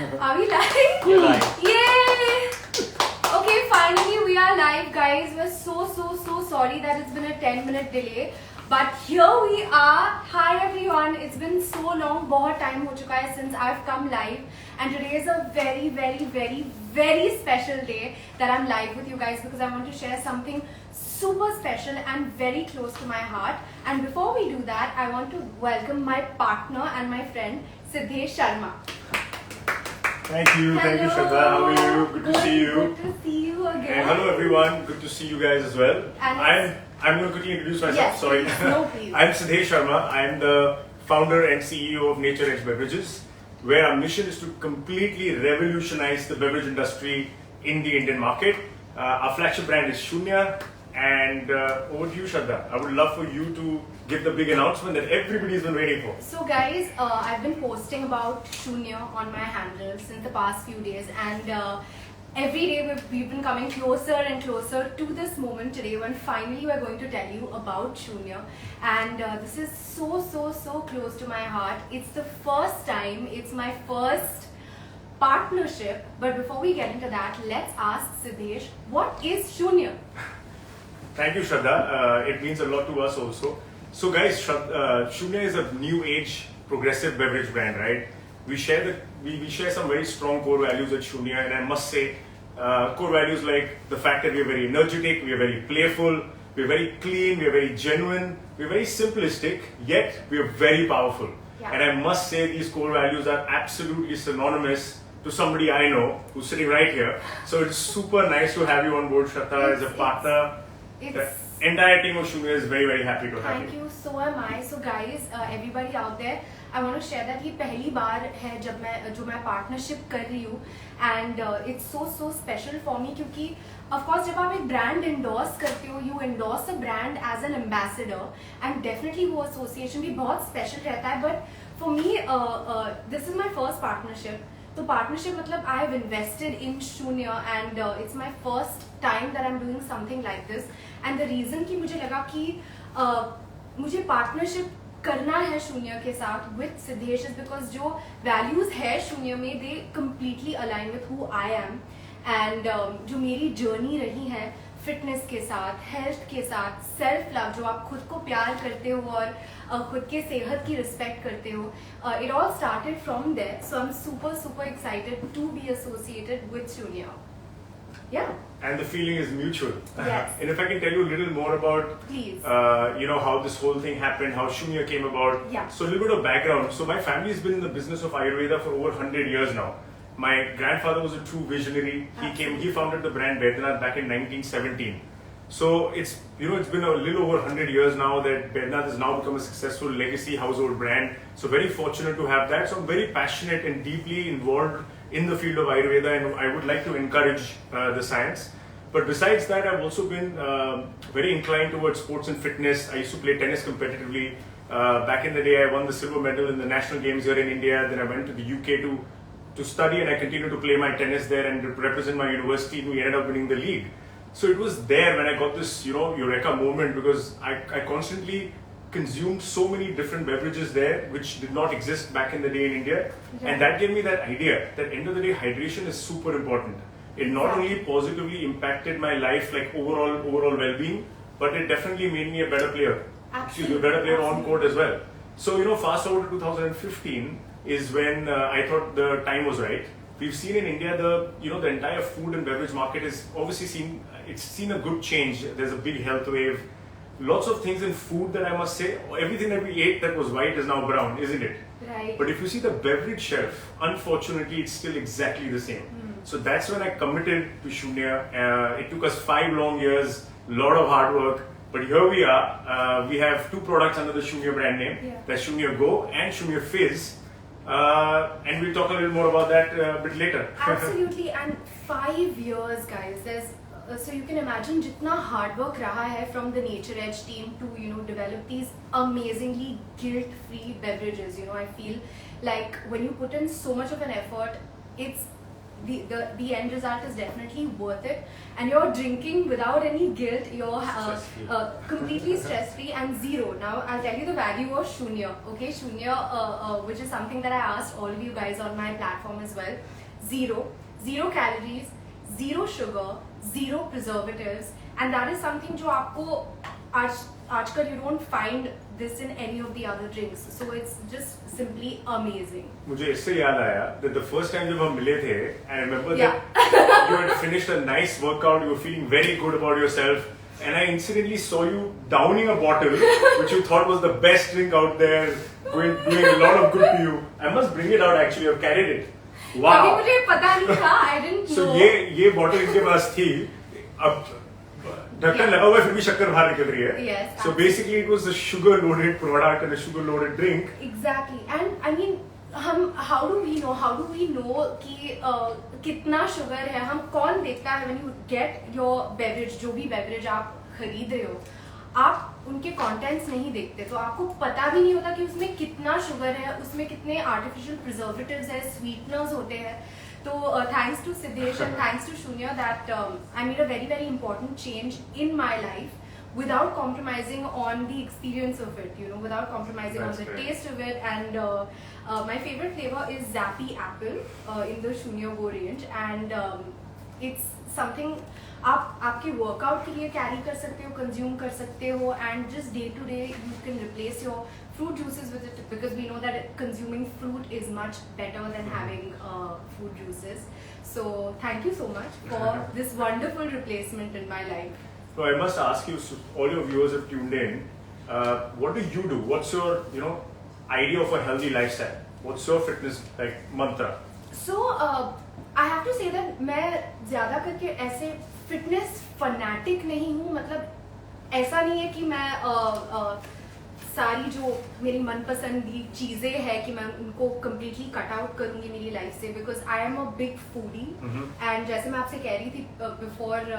Are we live? You're live. Yay! Okay, finally we are live, guys. We're so sorry that it's been a 10-minute delay. But here we are. Hi everyone. It's been so long. बहुत time हो चुका है since I've come live. And today is a very special day that I'm live with you guys because I want to share something super special and very close to my heart. And before we do that, I want to welcome my partner and my friend Siddhesh Sharma. Thank you, Shraddha. How are you? Good to see you. Good to see you again. And hello everyone. Good to see you guys as well. And I'm going to quickly introduce myself. Yes, Sorry. please. No, please. I'm Siddhesh Sharma. I'm the founder and CEO of Nature Edge Beverages, where our mission is to completely revolutionize the beverage industry in the Indian market. Our flagship brand is Shunya. And over to you, Shraddha. I would love for you to give the big announcement that everybody's been waiting for. So guys, I've been posting about Shunya on my handle since the past few days, and every day we've been coming closer and closer to this moment today when finally we're going to tell you about Shunya. And this is so close to my heart. It's the first time, it's my first partnership. But before we get into that, let's ask Siddhesh, what is Shunya? Thank you, Shraddha. It means a lot to us also. So guys, Shunya is a new age progressive beverage brand, right? We share some very strong core values at Shunya, and I must say, core values like the fact that we are very energetic, we are very playful, we are very clean, we are very genuine, we are very simplistic, yet we are very powerful. Yeah. And I must say these core values are absolutely synonymous to somebody I know who's sitting right here. So it's super nice to have you on board, Shraddha, as a partner. The entire team of Shunya is very happy to have you. Thank you. So am I. So guys, everybody out there, I want to share that ये पहली बार है जब मैं partnership कर रही हूँ, and it's so special for me क्योंकि of course जब आप एक brand endorse करते हो, you endorse a brand as an ambassador, and definitely वो association भी बहुत special रहता है. But for me, this is my first partnership. तो partnership मतलब I have invested in Shunya, and it's my first time that I'm doing something like this. And the reason कि मुझे लगा कि मुझे partnership करना है शून्य के साथ with Siddhesh is because जो values है शून्य में they completely align with who I am, and जो मेरी journey रही है फिटनेस के साथ, हेल्थ के साथ, सेल्फ लव, जो आप खुद को प्यार करते हो और खुद के सेहत की रिस्पेक्ट करते हो, it all started from there. So I am super excited to be associated with Shunya. Yeah. And the feeling is mutual. Yes. And if I can tell you a little more about, Please. How this whole thing happened, how Shunya came about. Yeah. So a little bit of background. So my family has been in the business of Ayurveda for over 100 years now. My grandfather was a true visionary. He founded the brand Baidyanath back in 1917. So it's been a little over 100 years now that Baidyanath has now become a successful legacy household brand. So very fortunate to have that. So I'm very passionate and deeply involved in the field of Ayurveda, and I would like to encourage the science. But besides that, I've also been very inclined towards sports and fitness. I used to play tennis competitively. Back in the day, I won the silver medal in the national games here in India. Then I went to the UK to study, and I continued to play my tennis there and represent my university, and we ended up winning the league. So it was there when I got this, eureka moment, because I constantly consumed so many different beverages there, which did not exist back in the day in India. Yeah. And that gave me that idea that end of the day, hydration is super important. It not only positively impacted my life, like overall well-being, but it definitely made me a better player. Absolutely. A better player on court as well. So, fast forward to 2015 is when I thought the time was right. We've seen in India the entire food and beverage market is obviously seen a good change. There's a big health wave. Lots of things in food that I must say, everything that we ate that was white is now brown, isn't it? Right. But if you see the beverage shelf, unfortunately, it's still exactly the same. So that's when I committed to Shunya. It took us 5 long years, a lot of hard work. But here we are. We have 2 products under the Shunya brand name. Yeah. That's Shunya Go and Shunya Fizz. And we'll talk a little more about that a bit later. Absolutely. And 5 years, guys. So you can imagine जितना hard work रहा है from the Nature Edge team to develop these amazingly guilt-free beverages. I feel like when you put in so much of an effort, it's the end result is definitely worth it, and you're drinking without any guilt. You're completely stress free and zero. Now I'll tell you the value of Shunya. Okay, Shunya, which is something that I asked all of you guys on my platform as well. Zero calories, zero sugar, zero preservatives, and that is something जो आपको आजकल you don't find this in any of the other drinks. So it's just simply amazing. मुझे इससे याद आया that the first time जब हम मिले थे, I remember that you had finished a nice workout, you were feeling very good about yourself, and I incidentally saw you downing a bottle which you thought was the best drink out there, doing a lot of good to you. I must bring it out actually. I've carried it. Wow. अभी मुझे पता नहीं था. I didn't know. So ये bottle इनके पास थी. अब ढक्कन लगा हुआ है फिर भी शक्कर बाहर निकल रही है. Yes. So basically it was a sugar loaded product and a sugar loaded drink. Exactly. And I mean how do we know कि कितना शुगर है? हम कौन देखता है when you get your beverage, जो भी beverage आप खरीद रहे हो, आप उनके कंटेंट्स नहीं देखते, तो आपको पता भी नहीं होता कि उसमें कितना शुगर है, उसमें कितने आर्टिफिशियल प्रिजर्वेटिव्स है, स्वीटनर्स होते हैं. So thanks to Siddesh and thanks to Shunya that I made a very important change in my life without compromising on the experience of it, without compromising That's on the great. taste of it. And my favorite flavor is Zappy Apple in the Shunya Go range, and it's something आप आपके workout के लिए carry कर सकते हो, consume कर सकते हो, and just day to day you can replace your fruit juices with it, because we know that consuming fruit is much better than having fruit juices. So thank you so much for this wonderful replacement in my life. So I must ask you, so all your viewers have tuned in. What do you do? What's your idea of a healthy lifestyle? What's your fitness mantra? So I have to say that मैं ज़्यादा करके ऐसे fitness fanatic नहीं हूँ. मतलब ऐसा नहीं है कि मैं सारी जो मेरी मनपसंदी चीज़ें हैं कि मैं उनको कम्प्लीटली कट आउट करूँगी मेरी लाइफ से, because I am a big foodie. And जैसे मैं आपसे कह रही थी before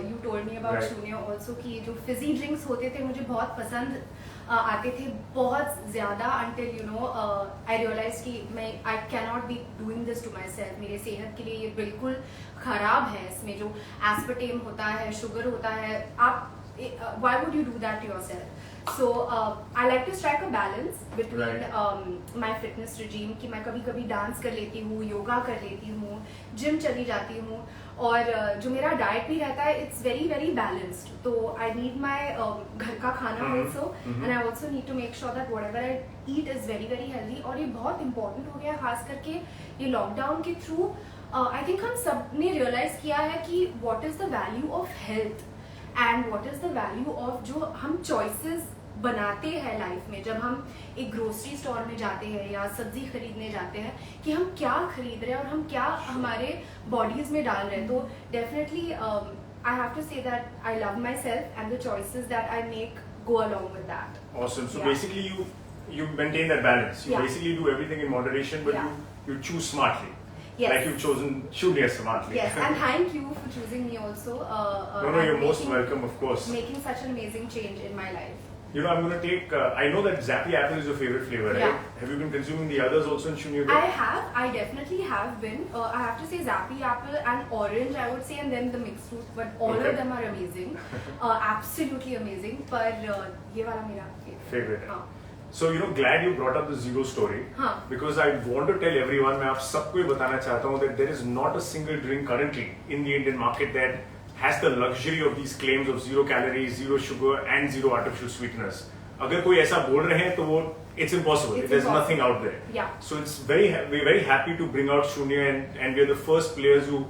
you told me about शून्य ऑल्सो कि ये जो फिजी ड्रिंक्स होते थे मुझे बहुत पसंद आते थे, बहुत ज़्यादा, until आई रियलाइज कि मैं I can not be doing this to myself. मेरे सेहत के लिए ये बिल्कुल ख़राब है. इसमें जो एस्पर्टेम होता है, शुगर होता है, आप why would you do that to yourself? So I like to strike a balance between my fitness regime कि मैं कभी कभी डांस कर लेती हूँ, योगा कर लेती हूँ, जिम चली जाती हूँ, और जो मेरा डाइट भी रहता है इट्स वेरी बैलेंस्ड. तो आई नीड माई घर का खाना also, and I also need to make sure that whatever I eat is very healthy. और ये बहुत इंपॉर्टेंट हो गया खास करके ये लॉकडाउन के थ्रू. आई थिंक हम सब ने रियलाइज किया है कि what is the value of health and what is the value of जो हम चॉइसेस बनाते हैं लाइफ में. जब हम एक ग्रोसरी स्टोर में जाते हैं या सब्जी खरीदने जाते हैं कि हम क्या खरीद रहे हैं और हम क्या हमारे बॉडीज में डाल रहे हैं. तो definitely I have to say that I love myself and the choices that I make go along with that. Awesome. So basically you maintain that balance. You basically do everything in moderation, but you choose smartly. Yes. Like you've chosen Shunya smartly. Yes, and thank you for choosing me also. No, you're most welcome, of course. Making such an amazing change in my life. I'm going to take, I know that Zappy Apple is your favorite flavor, right? Yeah. Have you been consuming the others also in Shunya? I definitely have been. I have to say Zappy Apple and Orange, I would say, and then the mixed fruit, but all of them are amazing. Absolutely amazing. But ये वाला मेरा favorite. So glad you brought up the zero story. Because I want to tell everyone, मैं आप सबको ये बताना चाहता हूँ that there is not a single drink currently in the Indian market that has the luxury of these claims of zero calories, zero sugar, and zero artificial sweeteners. अगर कोई ऐसा बोल रहे हैं तो वो it's impossible. There's nothing out there. Yeah. So we're very happy to bring out Shunya, and we're the first players who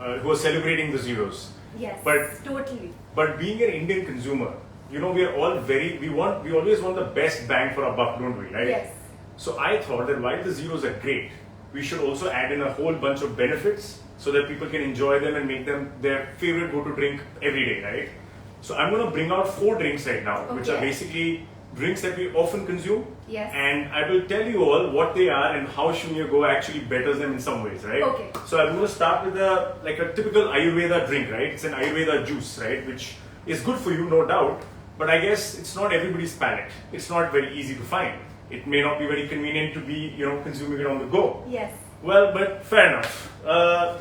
are celebrating the zeros. Yes. But totally. But being an Indian consumer, we are all we always want the best bang for our buck, don't we? Right? Yes. So I thought that while the zeros are great, we should also add in a whole bunch of benefits so that people can enjoy them and make them their favorite go-to drink every day, right? So I'm going to bring out 4 drinks right now, which are basically drinks that we often consume. Yes. And I will tell you all what they are and how Shunya Go actually betters them in some ways, right? Okay. So I'm going to start with a typical Ayurveda drink, right? It's an Ayurveda juice, right? Which is good for you, no doubt. But I guess it's not everybody's palate. It's not very easy to find. It may not be very convenient to be, consuming it on the go. Yes. Well, but fair enough.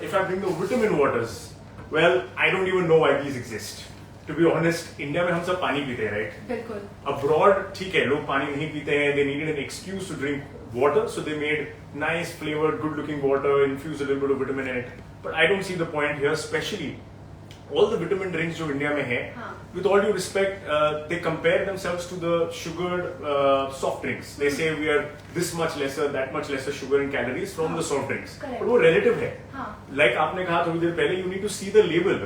If I bring the vitamin waters, well, I don't even know why these exist. To be honest, India में हम सब पानी पीते हैं, right? बिल्कुल. Abroad, ठीक है, लोग पानी नहीं पीते हैं. They needed an excuse to drink water, so they made nice flavored, good-looking water, infused a little bit of vitamin in it. But I don't see the point here, especially all the vitamin drinks जो India में हैं. हाँ. With all due respect, they compare themselves to the sugared soft drinks. They say we are this much lesser, that much lesser sugar and calories from the soft drinks. Correct. But वो relative है. हाँ. Like आपने कहा थोड़ी देर पहले, you need to see the label.